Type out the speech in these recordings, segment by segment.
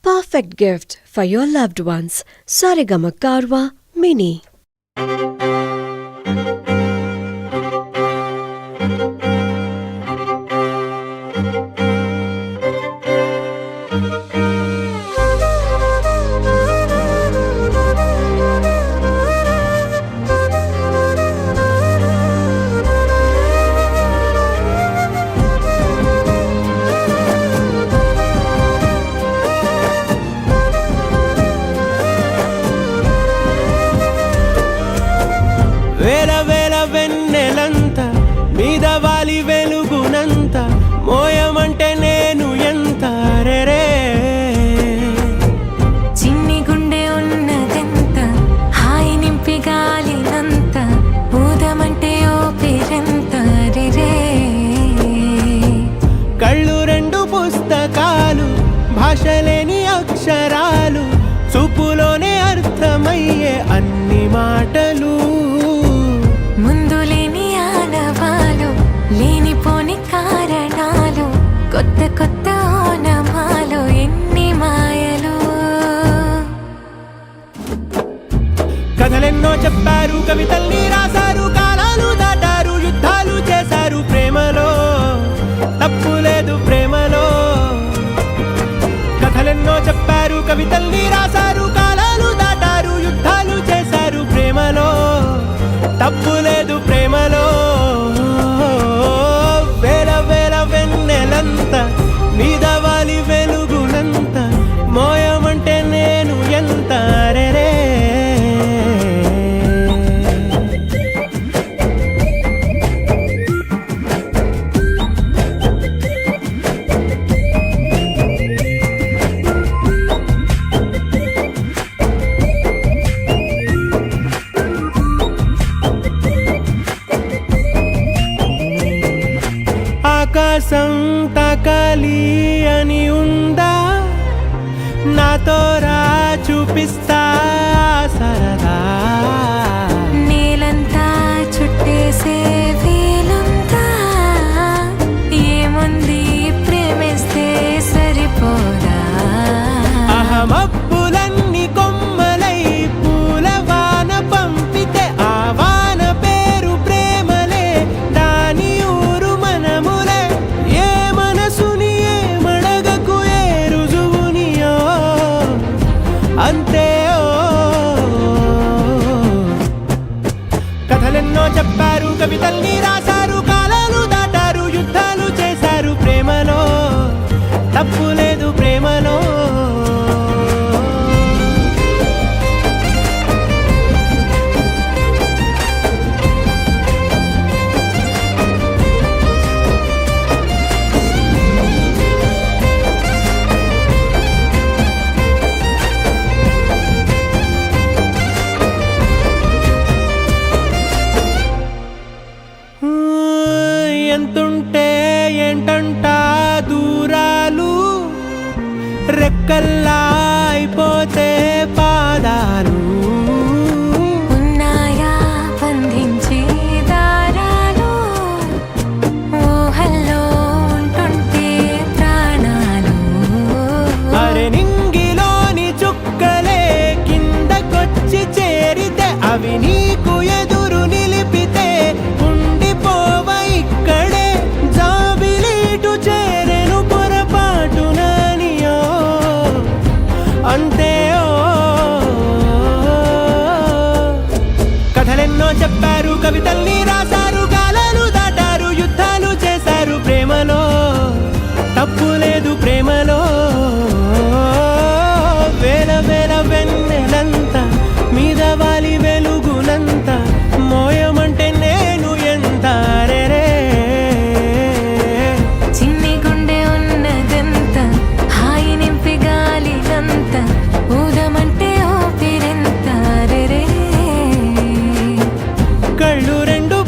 perfect gift for your loved ones. Saregama Karwa Mini. వేల వేల వెన్నెలంత మీద వాలి వెలుగునంత మోయమంటే నేను ఎంత రే చిన్ని గుండె ఉన్నదెంత హాయి నింపి గాలినంత ఊదమంటే ఓపిరెంత రే కళ్ళు రెండు పుస్తకాలు భాషలేని అక్షరాలు చూపులోనే అర్థమయ్యే అన్ని మాటలు ముందులేని ఆనవాలు లేనిపోని కారణాలు కొత్త కొత్త ఓనమాలు ఎన్ని మాయలు కథలెన్నో చెప్పారు కవితల్ని రాశారు కాలాలు దాటారు యుద్ధాలు చేశారు ప్రేమలో తప్పు లేదు ప్రేమలో కథలెన్నో చెప్పారు కవితల్ని రాశారు కాలాలు దాటారు యుద్ధాలు చేశారు ప్రేమలో తప్పు లేదు ప్రేమలో వేల వేల వెన్నెలంత మీద వాలి వెలుగునంత మోయమంటే నేను ఎంత రే ఆకాశం తాకాలి అని ఉందా నాతో రా చూపిస్తా సరదా నేలంతా చుట్టేసే వీలుందా ఏముంది ప్రేమిస్తే సరిపోదా అహమప్పులన్నీ కొమ్మలై పూలవాన పంపితే ఆ వాన పేరు ప్రేమలే దాని ఊరు మనములే ఏ మనసుని ఏ మడగకు ఏ రుజువునియో అంతే కథలెన్నో చెప్పారు కవితల్ని రాశారు కాలాలు దాటారు యుద్ధాలు చేశారు ప్రేమలో తప్పు లేదు ప్రేమలో ఎంతుంటే ఏంటంట దూరాలు రెక్కల్లా అయిపోతే పాదాలు ఉన్నాయా బంధించే దారాలు ఊహల్లో ఉంటుంటే ప్రాణాలు అరే నింగిలోని చుక్కలే కిందకొచ్చి చేరితే అవి నీకు ఎదురు నిలిపితే ఉండిపోవ ఇక్కడే జాబిలీటు చేరెను పొరపాటుననియో అంతే కథలెన్నో చెప్పారు కవితల్ని రాశారు కాలాలు దాటారు యుద్ధాలు చేశారు ప్రేమలో తప్పు లేదు ప్రేమలో వేల వేల వెన్నెలంత మీద వాలి వెలుగునంత మోయమంటే నేను ఎంత రే చిన్ని గుండె ఉన్నదెంత హాయి నింపి గాలినంత ఊదమంటే ఓపిరెంత రే కళ్ళు రెండు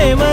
ప్రేమలో